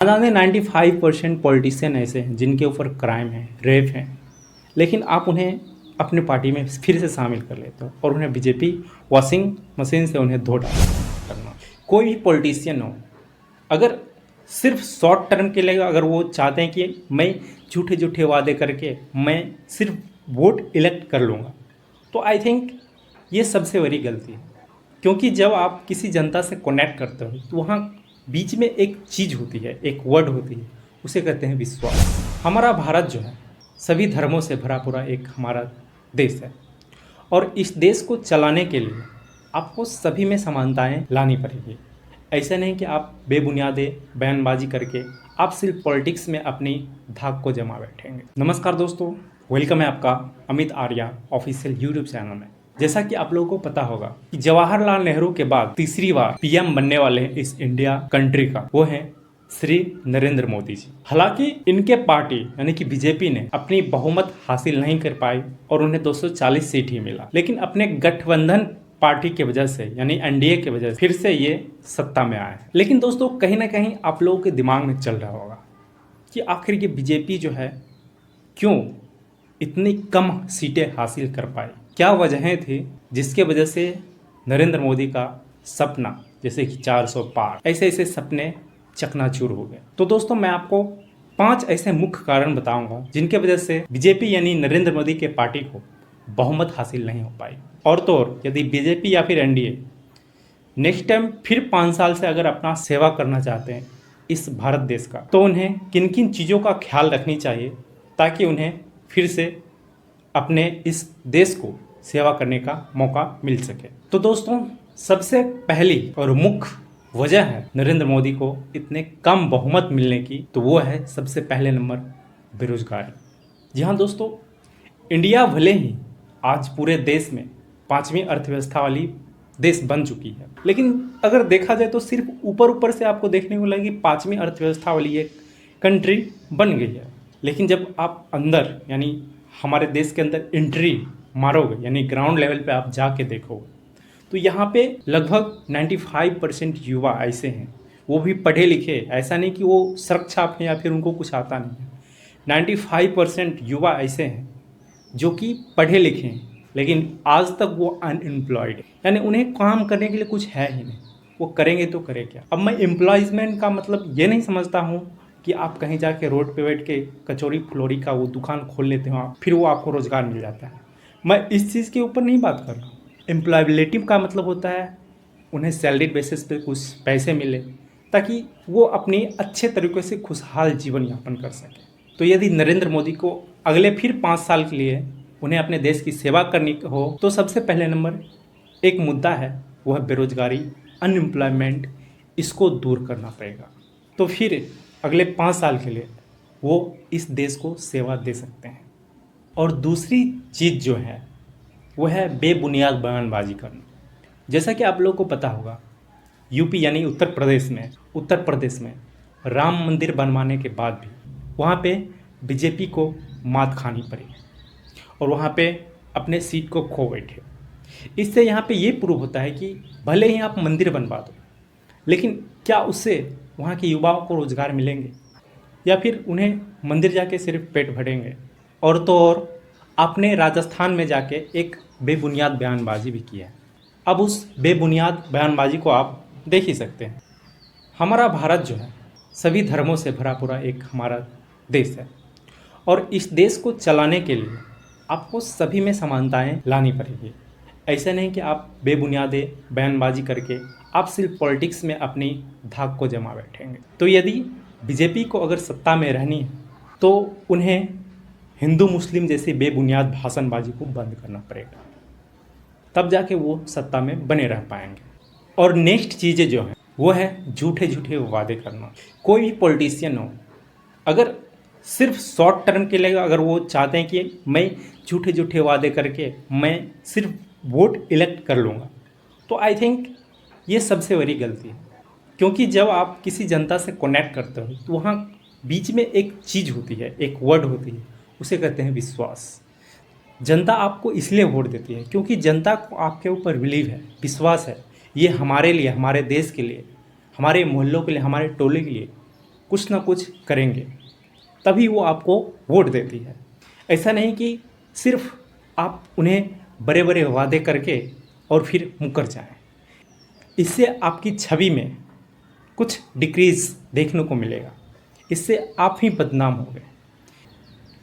जाने 95% पॉलिटिशियन ऐसे हैं जिनके ऊपर क्राइम है, रेप है, लेकिन आप उन्हें अपनी पार्टी में फिर से शामिल कर लेते हो और उन्हें बीजेपी वॉशिंग मशीन से उन्हें धो डाल करना। कोई भी पॉलिटिशियन हो, अगर सिर्फ शॉर्ट टर्म के लिए अगर वो चाहते हैं कि मैं झूठे झूठे वादे करके मैं सिर्फ वोट इलेक्ट कर लूँगा, तो आई थिंक ये सबसे बड़ी गलती है। क्योंकि जब आप किसी जनता से कनेक्ट करते हो तो वहाँ बीच में एक चीज़ होती है, एक वर्ड होती है, उसे कहते हैं विश्वास। हमारा भारत जो है सभी धर्मों से भरा पूरा एक हमारा देश है और इस देश को चलाने के लिए आपको सभी में समानताएं लानी पड़ेगी। ऐसा नहीं कि आप बेबुनियादे बयानबाजी करके आप सिर्फ पॉलिटिक्स में अपनी धाक को जमा बैठेंगे। नमस्कार दोस्तों, वेलकम है आपका Amit Arya official YouTube channel में। जैसा कि आप लोगों को पता होगा कि जवाहरलाल नेहरू के बाद तीसरी बार पीएम बनने वाले हैं इस इंडिया कंट्री का, वो है श्री नरेंद्र मोदी जी। हालांकि इनके पार्टी यानी कि बीजेपी ने अपनी बहुमत हासिल नहीं कर पाई और उन्हें 240 सीट ही मिला, लेकिन अपने गठबंधन पार्टी की वजह से यानी एनडीए की वजह से फिर से ये सत्ता में आए। लेकिन दोस्तों कहीं ना कहीं आप लोगों के दिमाग में चल रहा होगा कि आखिर ये बीजेपी जो है क्यों इतनी कम सीटें हासिल कर पाई, क्या वजहें थी जिसके वजह से नरेंद्र मोदी का सपना जैसे कि 400 पार ऐसे ऐसे सपने चकनाचूर हो गए। तो दोस्तों मैं आपको 5 ऐसे मुख्य कारण बताऊंगा जिनके वजह से बीजेपी यानी नरेंद्र मोदी के पार्टी को बहुमत हासिल नहीं हो पाई। और तो और यदि बीजेपी या फिर एनडीए नेक्स्ट टाइम फिर 5 साल से अगर अपना सेवा करना चाहते हैं इस भारत देश का, तो उन्हें किन किन चीज़ों का ख्याल रखनी चाहिए ताकि उन्हें फिर से अपने इस देश को सेवा करने का मौका मिल सके। तो दोस्तों सबसे पहली और मुख्य वजह है नरेंद्र मोदी को इतने कम बहुमत मिलने की, तो वो है सबसे पहले नंबर बेरोजगारी। जी हाँ दोस्तों, इंडिया भले ही आज पूरे देश में 5वीं अर्थव्यवस्था वाली देश बन चुकी है, लेकिन अगर देखा जाए तो सिर्फ ऊपर ऊपर से आपको देखने को लगेगी 5वीं अर्थव्यवस्था वाली एक कंट्री बन गई है। लेकिन जब आप अंदर यानी हमारे देश के अंदर एंट्री मारोगे यानी ग्राउंड लेवल पे आप जाके देखोगे तो यहाँ पे लगभग 95% युवा ऐसे हैं, वो भी पढ़े लिखे, ऐसा नहीं कि वो सड़क छाप हैं या फिर उनको कुछ आता नहीं है। 95% युवा ऐसे हैं जो कि पढ़े लिखे हैं लेकिन आज तक वो अनएम्प्लॉयड है, यानी उन्हें काम करने के लिए कुछ है ही नहीं। वो करेंगे तो करें क्या। अब मैं एम्प्लॉयजमेंट का मतलब ये नहीं समझता हूँ कि आप कहीं जाके रोड पे बैठ के कचौड़ी फुलौड़ी का वो दुकान खोल लेते हो आप, फिर वो आपको रोजगार मिल जाता है। मैं इस चीज़ के ऊपर नहीं बात कर रहा हूँ। एम्प्लॉयबिलिटी का मतलब होता है उन्हें सैलरी बेसिस पे कुछ पैसे मिले ताकि वो अपनी अच्छे तरीके से खुशहाल जीवन यापन कर सके। तो यदि नरेंद्र मोदी को अगले फिर 5 साल के लिए उन्हें अपने देश की सेवा करनी हो तो सबसे पहले नंबर एक मुद्दा है, वह बेरोजगारी, अनएम्प्लॉयमेंट, इसको दूर करना पड़ेगा। तो फिर अगले 5 साल के लिए वो इस देश को सेवा दे सकते हैं। और दूसरी चीज़ जो है वो है बेबुनियाद बयानबाजी करना। जैसा कि आप लोगों को पता होगा यूपी यानी उत्तर प्रदेश में राम मंदिर बनवाने के बाद भी वहाँ पे बीजेपी को मात खानी पड़ी और वहाँ पे अपने सीट को खो बैठे। इससे यहाँ पे ये प्रूव होता है कि भले ही आप मंदिर बनवा दो, लेकिन क्या उससे वहाँ के युवाओं को रोज़गार मिलेंगे या फिर उन्हें मंदिर जाके सिर्फ पेट भरेंगे। और तो और आपने राजस्थान में जाके एक बेबुनियाद बयानबाजी भी की है। अब उस बेबुनियाद बयानबाजी को आप देख ही सकते हैं। हमारा भारत जो है सभी धर्मों से भरा पूरा एक हमारा देश है और इस देश को चलाने के लिए आपको सभी में समानताएं लानी पड़ेगी। ऐसा नहीं कि आप बेबुनियादे बयानबाजी करके आप सिर्फ पॉलिटिक्स में अपनी धाक को जमा बैठेंगे। तो यदि बीजेपी को अगर सत्ता में रहनी है तो उन्हें हिंदू मुस्लिम जैसी बेबुनियाद भाषणबाजी को बंद करना पड़ेगा, तब जाके वो सत्ता में बने रह पाएंगे। और नेक्स्ट चीज़ें जो हैं वो है झूठे झूठे वादे करना। कोई भी पॉलिटिशियन हो, अगर सिर्फ शॉर्ट टर्म के लिए अगर वो चाहते हैं कि मैं झूठे झूठे वादे करके मैं सिर्फ वोट इलेक्ट कर लूँगा, तो आई थिंक ये सबसे बड़ी गलती है। क्योंकि जब आप किसी जनता से कनेक्ट करते हो तो वहाँ बीच में एक चीज़ होती है, एक वर्ड होती है, उसे कहते हैं विश्वास। जनता आपको इसलिए वोट देती है क्योंकि जनता को आपके ऊपर बिलीव है, विश्वास है, ये हमारे लिए, हमारे देश के लिए, हमारे मोहल्लों के लिए, हमारे टोले के लिए कुछ ना कुछ करेंगे, तभी वो आपको वोट देती है। ऐसा नहीं कि सिर्फ आप उन्हें बड़े बड़े वादे करके और फिर मुकर जाएं। इससे आपकी छवि में कुछ डिक्रीज देखने को मिलेगा, इससे आप ही बदनाम हो गए।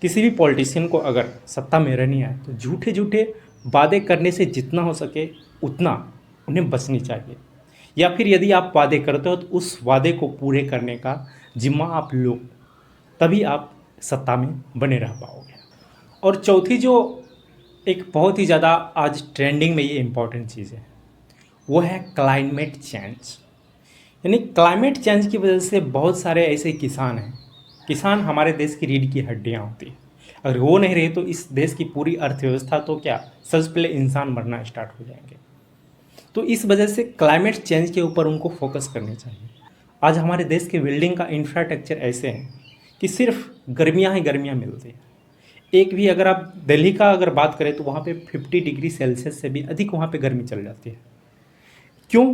किसी भी पॉलिटिशियन को अगर सत्ता में रहनी है तो झूठे झूठे वादे करने से जितना हो सके उतना उन्हें बचनी चाहिए, या फिर यदि आप वादे करते हो तो उस वादे को पूरे करने का जिम्मा आप लो, तभी आप सत्ता में बने रह पाओगे। और चौथी जो एक बहुत ही ज़्यादा आज ट्रेंडिंग में ये इम्पॉर्टेंट चीज़ है, वो है क्लाइमेट चेंज। यानी क्लाइमेट चेंज की वजह से बहुत सारे ऐसे किसान हैं, किसान हमारे देश की रीढ़ की हड्डियाँ होती हैं, अगर वो नहीं रहे तो इस देश की पूरी अर्थव्यवस्था तो क्या, सबसे पहले इंसान मरना स्टार्ट हो जाएंगे। तो इस वजह से क्लाइमेट चेंज के ऊपर उनको फोकस करनी चाहिए। आज हमारे देश के बिल्डिंग का इंफ्रास्ट्रक्चर ऐसे हैं कि सिर्फ गर्मियाँ ही गर्मियाँ मिलती हैं। एक भी अगर आप दिल्ली का अगर बात करें तो वहाँ पे 50 डिग्री सेल्सियस से भी अधिक वहाँ पे गर्मी चल जाती है। क्यों?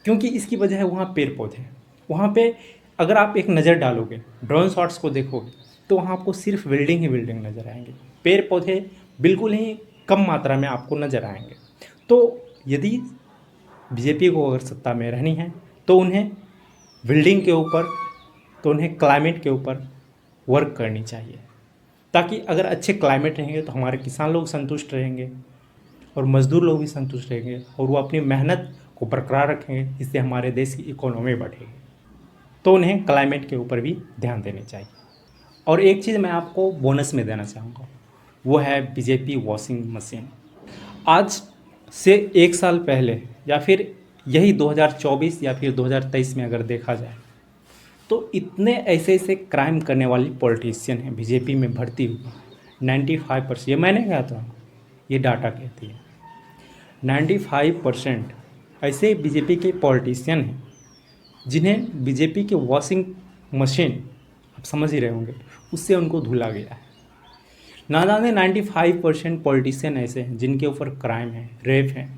क्योंकि इसकी वजह है वहाँ पेड़ पौधे। वहाँ पे अगर आप एक नज़र डालोगे, ड्रोन शॉट्स को देखोगे, तो वहाँ आपको सिर्फ बिल्डिंग ही बिल्डिंग नज़र आएंगे, पेड़ पौधे बिल्कुल ही कम मात्रा में आपको नज़र आएंगे। तो यदि बीजेपी को अगर सत्ता में रहनी है तो उन्हें बिल्डिंग के ऊपर, तो उन्हें क्लाइमेट के ऊपर वर्क करनी चाहिए, ताकि अगर अच्छे क्लाइमेट रहेंगे तो हमारे किसान लोग संतुष्ट रहेंगे और मज़दूर लोग भी संतुष्ट रहेंगे और वो अपनी मेहनत को बरकरार रखेंगे, इससे हमारे देश की इकोनॉमी बढ़ेगी। तो उन्हें क्लाइमेट के ऊपर भी ध्यान देनी चाहिए। और एक चीज़ मैं आपको बोनस में देना चाहूँगा, वो है बीजेपी वॉशिंग मशीन। आज से एक साल पहले या फिर यही 2024 या फिर 2023 में अगर देखा जाए तो इतने ऐसे ऐसे क्राइम करने वाली पॉलिटिशियन हैं बीजेपी में भर्ती हुई, 95%, ये मैंने कहा था, ये डाटा कहती है, 95% ऐसे बीजेपी के पॉलिटिशियन हैं जिन्हें बीजेपी के वॉशिंग मशीन, आप समझ ही रहे होंगे, उससे उनको धुला गया है। ना जाने 95% पॉलिटिशियन ऐसे हैं जिनके ऊपर क्राइम है, रेप है,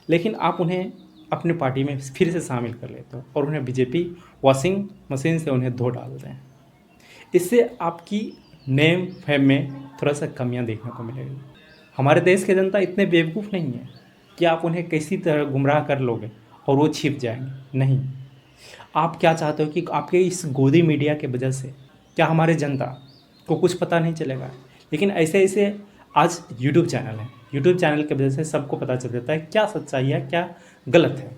लेकिन आप उन्हें अपने पार्टी में फिर से शामिल कर लेते हो और उन्हें बीजेपी वॉशिंग मशीन से उन्हें धो डालते हैं। इससे आपकी नेम फेम में थोड़ा सा कमियां देखने को मिलेगी। हमारे देश के जनता इतने बेवकूफ़ नहीं है कि आप उन्हें किसी तरह गुमराह कर लोगे और वो छिप जाएंगे। नहीं, आप क्या चाहते हो कि आपके इस गोदी मीडिया के वजह से क्या हमारे जनता को कुछ पता नहीं चलेगा? लेकिन ऐसे ऐसे आज यूट्यूब चैनल है, यूट्यूब चैनल की वजह से सबको पता चल जाता है क्या सच्चाई है क्या गलत है।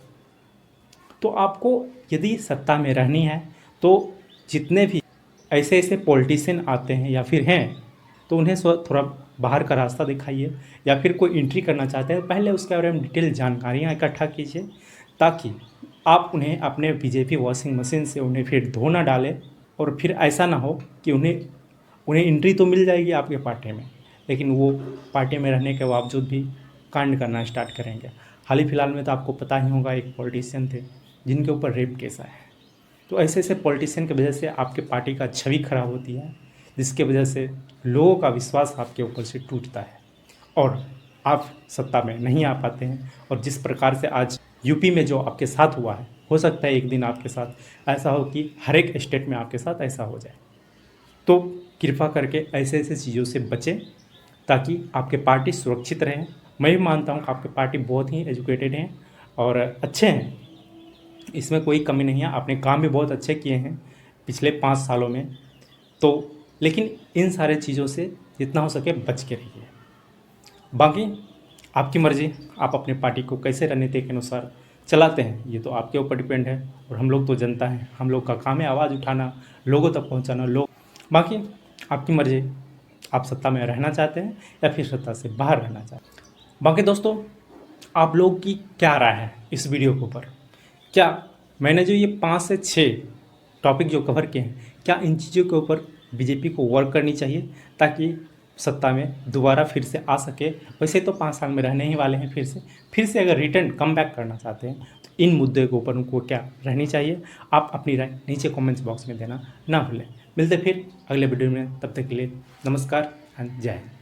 तो आपको यदि सत्ता में रहनी है तो जितने भी ऐसे ऐसे पॉलिटिशियन आते हैं या फिर हैं तो उन्हें थोड़ा बाहर का रास्ता दिखाइए, या फिर कोई एंट्री करना चाहते हैं पहले उसके बारे में डिटेल जानकारियाँ इकट्ठा कीजिए, ताकि आप उन्हें अपने बीजेपी वॉशिंग मशीन से उन्हें फिर धो ना डालें और फिर ऐसा ना हो कि उन्हें एंट्री तो मिल जाएगी आपके पार्टी में, लेकिन वो पार्टी में रहने के बावजूद भी कांड करना स्टार्ट करेंगे। हाल ही फिलहाल में तो आपको पता ही होगा, एक पॉलिटिशियन थे जिनके ऊपर रेप केस आया है। तो ऐसे ऐसे पॉलिटिशियन की वजह से आपके पार्टी का छवि खराब होती है, जिसके वजह से लोगों का विश्वास आपके ऊपर से टूटता है और आप सत्ता में नहीं आ पाते हैं। और जिस प्रकार से आज यूपी में जो आपके साथ हुआ है, हो सकता है एक दिन आपके साथ ऐसा हो कि हर एक स्टेट में आपके साथ ऐसा हो जाए। तो कृपा करके ऐसे ऐसे चीज़ों से बचें ताकि आपके पार्टी सुरक्षित रहें। मैं भी मानता हूँ कि आपके पार्टी बहुत ही एजुकेटेड हैं और अच्छे हैं, इसमें कोई कमी नहीं है, आपने काम भी बहुत अच्छे किए हैं पिछले 5 सालों में। तो लेकिन इन सारे चीज़ों से जितना हो सके बच के रहिए। बाकी आपकी मर्ज़ी, आप अपने पार्टी को कैसे रणनीति के अनुसार चलाते हैं ये तो आपके ऊपर डिपेंड है। और हम लोग तो जनता हैं, हम लोग का काम है आवाज़ उठाना, लोगों तक पहुंचाना। बाकी आपकी मर्ज़ी, आप सत्ता में रहना चाहते हैं या फिर सत्ता से बाहर रहना चाहते हैं। बाकी दोस्तों, आप लोग की क्या राय है इस वीडियो के ऊपर? क्या मैंने जो ये 5 से 6 टॉपिक जो कवर किए हैं, क्या इन चीज़ों के ऊपर बीजेपी को वर्क करनी चाहिए ताकि सत्ता में दोबारा फिर से आ सके? वैसे तो 5 साल में रहने ही वाले हैं, फिर से अगर रिटर्न कम बैक करना चाहते हैं तो इन मुद्दे के ऊपर उनको क्या रहनी चाहिए? आप अपनी राय नीचे कमेंट्स बॉक्स में देना ना भूलें। मिलते फिर अगले वीडियो में, तब तक के लिए नमस्कार एंड जय हिंद।